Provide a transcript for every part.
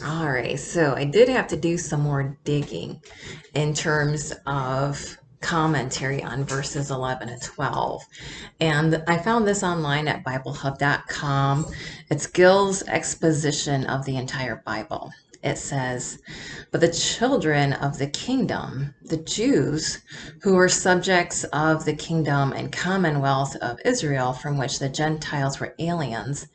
All right, so I did have to do some more digging in terms of commentary on verses 11 and 12. And I found this online at BibleHub.com. It's Gill's exposition of the entire Bible. It says, "But the children of the kingdom, the Jews, who were subjects of the kingdom and commonwealth of Israel, from which the Gentiles were aliens,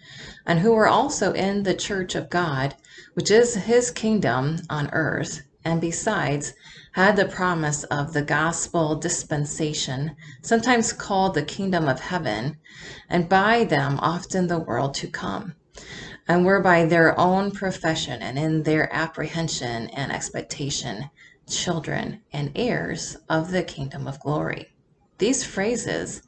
and who were also in the church of God, which is his kingdom on earth, and besides had the promise of the gospel dispensation, sometimes called the kingdom of heaven, and by them often the world to come, and were by their own profession and in their apprehension and expectation children and heirs of the kingdom of glory." These phrases,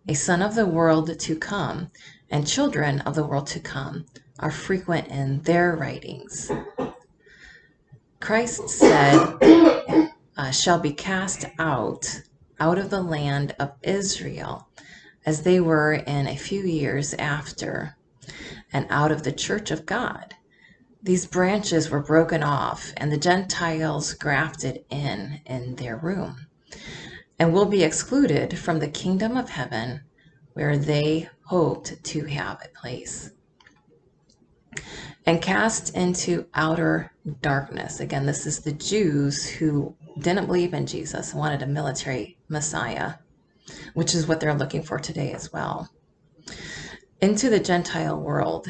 "a son of the world to come" and "children of the world to come," are frequent in their writings. Christ said, "shall be cast out of the land of Israel, as they were in a few years after, and out of the church of God. These branches were broken off, and the Gentiles grafted in their room, and will be excluded from the kingdom of heaven, where they hoped to have a place, and cast into outer darkness." Again, this is the Jews who didn't believe in Jesus, wanted a military Messiah, which is what they're looking for today as well. "Into the Gentile world,"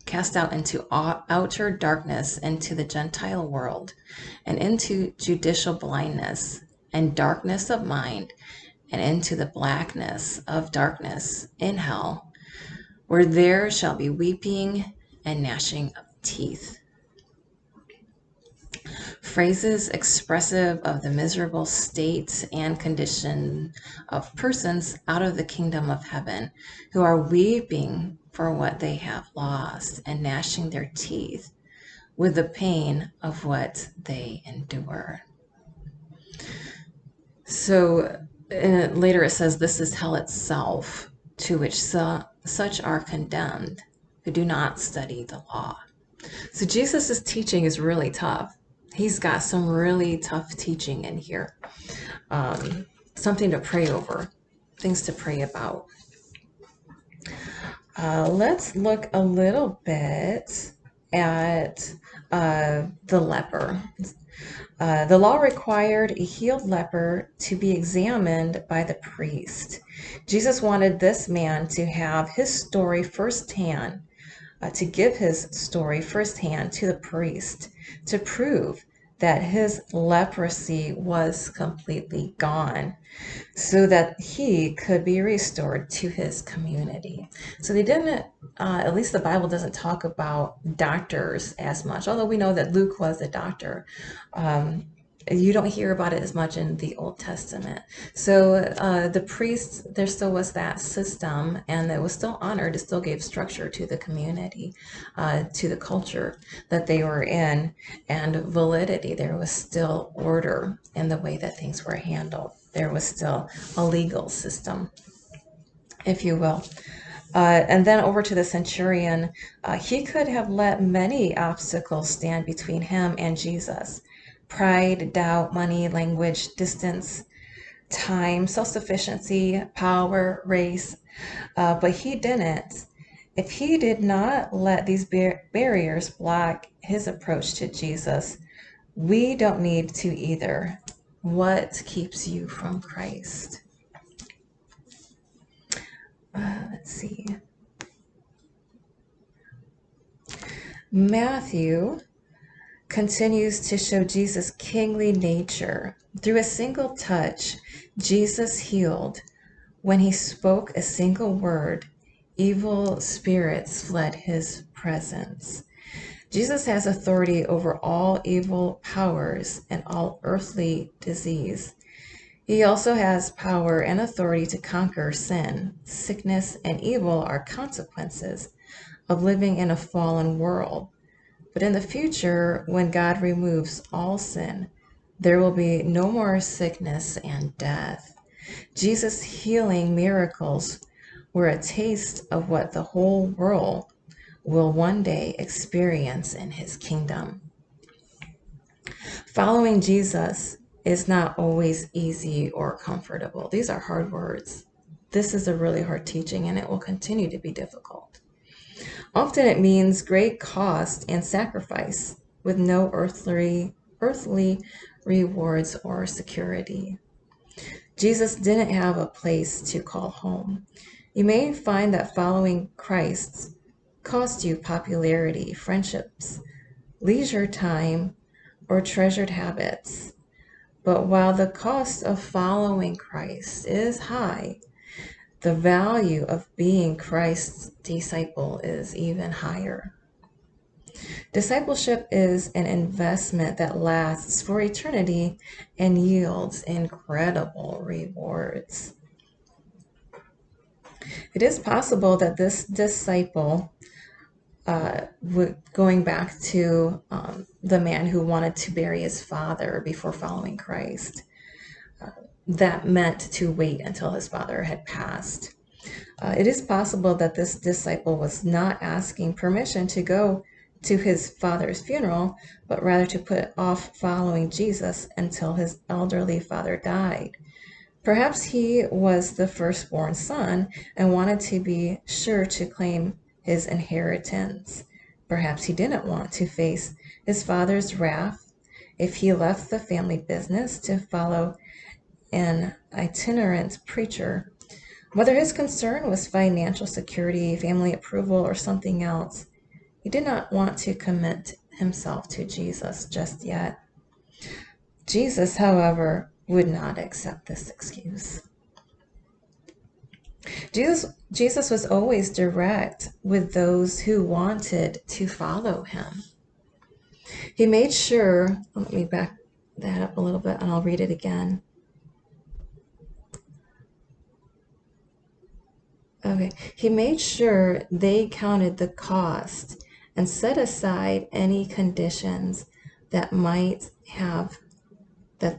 cast out into outer darkness, into the Gentile world, and into judicial blindness and darkness of mind, and into the blackness of darkness in hell, where there shall be weeping and gnashing of teeth. Phrases expressive of the miserable state and condition of persons out of the kingdom of heaven, who are weeping for what they have lost and gnashing their teeth with the pain of what they endure. So later it says, "This is hell itself, to which such are condemned who do not study the law." So Jesus' teaching is really tough. He's got some really tough teaching in here. Something to pray over, things to pray about. Let's look a little bit at the leper. The law required a healed leper to be examined by the priest. Jesus wanted this man to have his story firsthand, to give his story firsthand to the priest, to prove that his leprosy was completely gone, so that he could be restored to his community. So they didn't, at least the Bible doesn't talk about doctors as much, although we know that Luke was a doctor. You don't hear about it as much in the Old Testament. So the priests, there still was that system, and it was still honored. It still gave structure to the community, to the culture that they were in, and validity. There was still order in the way that things were handled. There was still a legal system, if you will. And then over to the centurion, he could have let many obstacles stand between him and Jesus: pride, doubt, money, language, distance, time, self-sufficiency, power, race. But he didn't. If he did not let these barriers block his approach to Jesus, we don't need to either. What keeps you from Christ? Let's see. Matthew continues to show Jesus' kingly nature. Through a single touch, Jesus healed. When he spoke a single word, evil spirits fled his presence. Jesus has authority over all evil powers and all earthly disease. He also has power and authority to conquer sin. Sickness and evil are consequences of living in a fallen world. But in the future, when God removes all sin, there will be no more sickness and death. Jesus' healing miracles were a taste of what the whole world will one day experience in his kingdom. Following Jesus is not always easy or comfortable. These are hard words. This is a really hard teaching, and it will continue to be difficult. Often it means great cost and sacrifice with no earthly rewards or security. Jesus didn't have a place to call home. You may find that following Christ cost you popularity, friendships, leisure time, or treasured habits. But while the cost of following Christ is high, the value of being Christ's disciple is even higher. Discipleship is an investment that lasts for eternity and yields incredible rewards. It is possible that this disciple, going back to the man who wanted to bury his father before following Christ, that meant to wait until his father had passed. It is possible that this disciple was not asking permission to go to his father's funeral, but rather to put off following Jesus until his elderly father died. Perhaps he was the firstborn son and wanted to be sure to claim his inheritance. Perhaps he didn't want to face his father's wrath if he left the family business to follow an itinerant preacher. Whether his concern was financial security, family approval, or something else, he did not want to commit himself to Jesus just yet. Jesus, however, would not accept this excuse. Jesus was always direct with those who wanted to follow him. He made sure, let me back that up a little bit and I'll read it again. Okay, he made sure they counted the cost and set aside any conditions that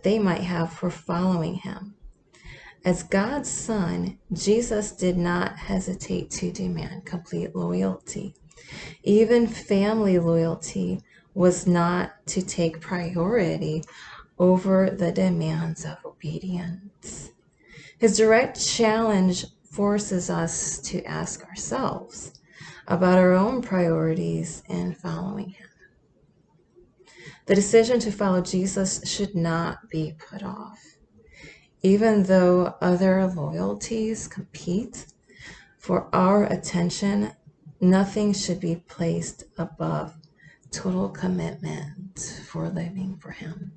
they might have for following him. As God's son, Jesus did not hesitate to demand complete loyalty. Even family loyalty was not to take priority over the demands of obedience. His direct challenge forces us to ask ourselves about our own priorities in following him. The decision to follow Jesus should not be put off. Even though other loyalties compete for our attention, nothing should be placed above total commitment for living for him.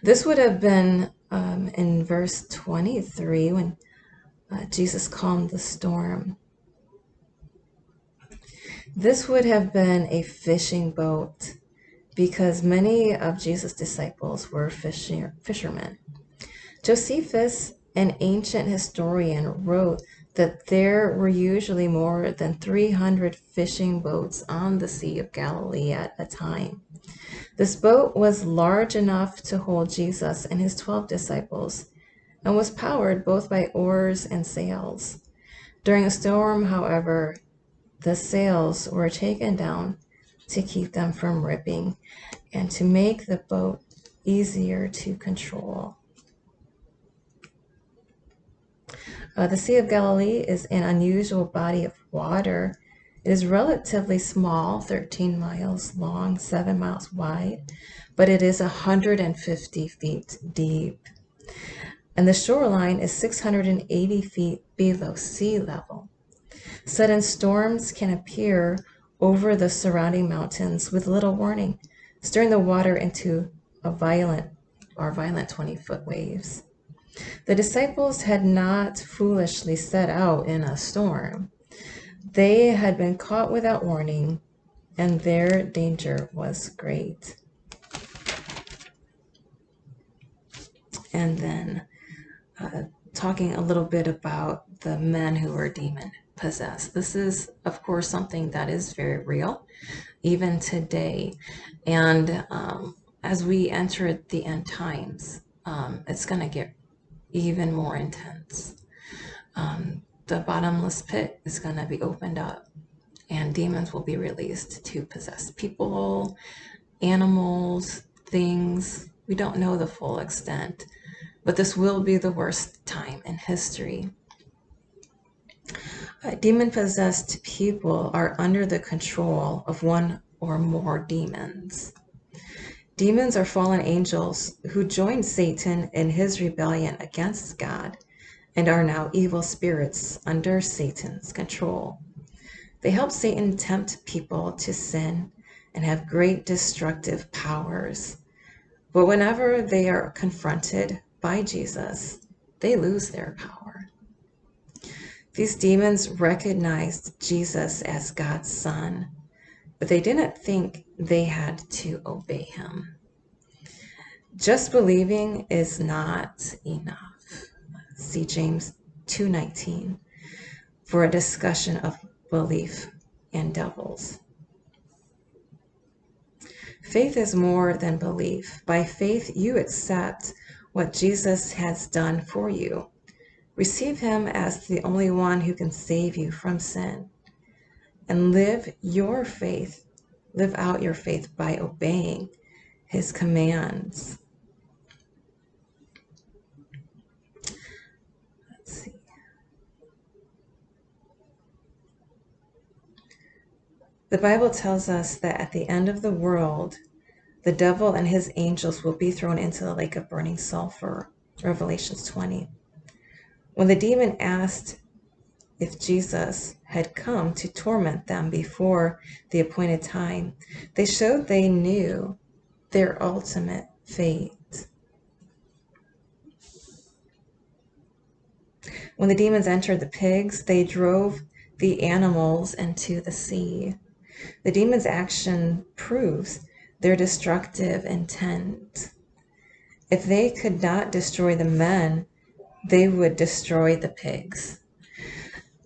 This would have been in verse 23 when Jesus calmed the storm. This would have been a fishing boat because many of Jesus' disciples were fishermen. Josephus, an ancient historian, wrote that there were usually more than 300 fishing boats on the Sea of Galilee at a time. This boat was large enough to hold Jesus and his 12 disciples and was powered both by oars and sails. During a storm, however, the sails were taken down to keep them from ripping and to make the boat easier to control. The Sea of Galilee is an unusual body of water. It is relatively small, 13 miles long, 7 miles wide, but it is 150 feet deep. And the shoreline is 680 feet below sea level. Sudden storms can appear over the surrounding mountains with little warning, stirring the water into violent 20-foot waves. The disciples had not foolishly set out in a storm. They had been caught without warning, and their danger was great. And then talking a little bit about the men who were demon possessed. This is, of course, something that is very real, even today. And as we enter the end times, it's going to get even more intense. the bottomless pit is going to be opened up and demons will be released to possess people, animals, things. We don't know the full extent, but this will be the worst time in history. Demon-possessed people are under the control of one or more demons. Demons are fallen angels who joined Satan in his rebellion against God and are now evil spirits under Satan's control. They help Satan tempt people to sin and have great destructive powers. But whenever they are confronted by Jesus, they lose their power. These demons recognized Jesus as God's Son, but they didn't think they had to obey him. Just believing is not enough. See James 2:19 for a discussion of belief and devils. Faith is more than belief. By faith, you accept what Jesus has done for you. Receive him as the only one who can save you from sin. And live out your faith by obeying his commands. Let's see. The Bible tells us that at the end of the world, the devil and his angels will be thrown into the lake of burning sulfur, Revelations 20. When the demon asked if Jesus had come to torment them before the appointed time, they showed they knew their ultimate fate. When the demons entered the pigs, they drove the animals into the sea. The demon's action proves their destructive intent. If they could not destroy the men, they would destroy the pigs.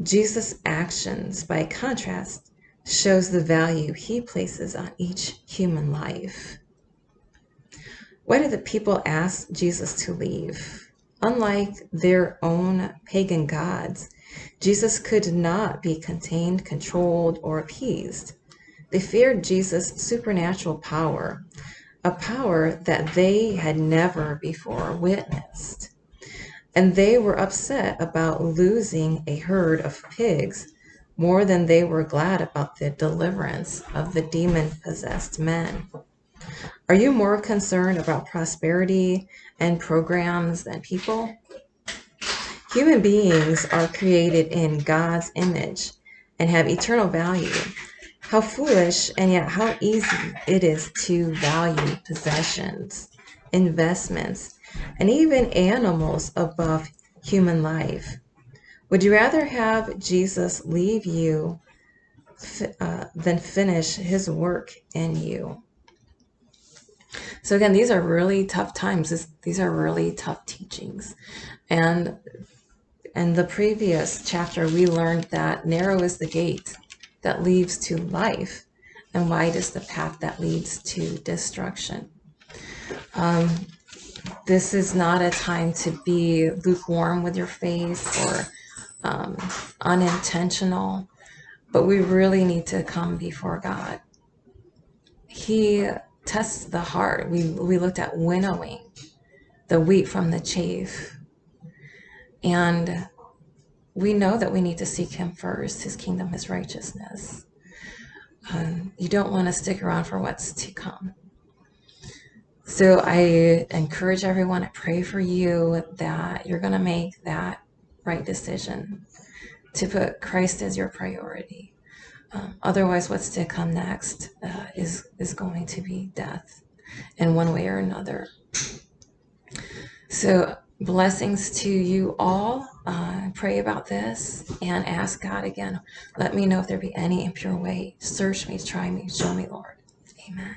Jesus' actions, by contrast, shows the value he places on each human life. Why did the people ask Jesus to leave? Unlike their own pagan gods, Jesus could not be contained, controlled, or appeased. They feared Jesus' supernatural power, a power that they had never before witnessed. And they were upset about losing a herd of pigs more than they were glad about the deliverance of the demon-possessed men. Are you more concerned about prosperity and programs than people? Human beings are created in God's image and have eternal value. How foolish and yet how easy it is to value possessions, investments, and even animals above human life. Would you rather have Jesus leave you than finish his work in you? So again, these are really tough times. These are really tough teachings. And in the previous chapter, we learned that narrow is the gate that leads to life, and wide is the path that leads to destruction. This is not a time to be lukewarm with your faith or unintentional, but we really need to come before God. He tests the heart. We looked at winnowing the wheat from the chaff. And we know that we need to seek him first, his kingdom, his righteousness. You don't want to stick around for what's to come. So I encourage everyone, I pray for you that you're going to make that right decision to put Christ as your priority. Otherwise, what's to come next is going to be death in one way or another. So blessings to you all. Pray about this and ask God again. Let me know if there be any impure way. Search me, try me, show me, Lord. Amen.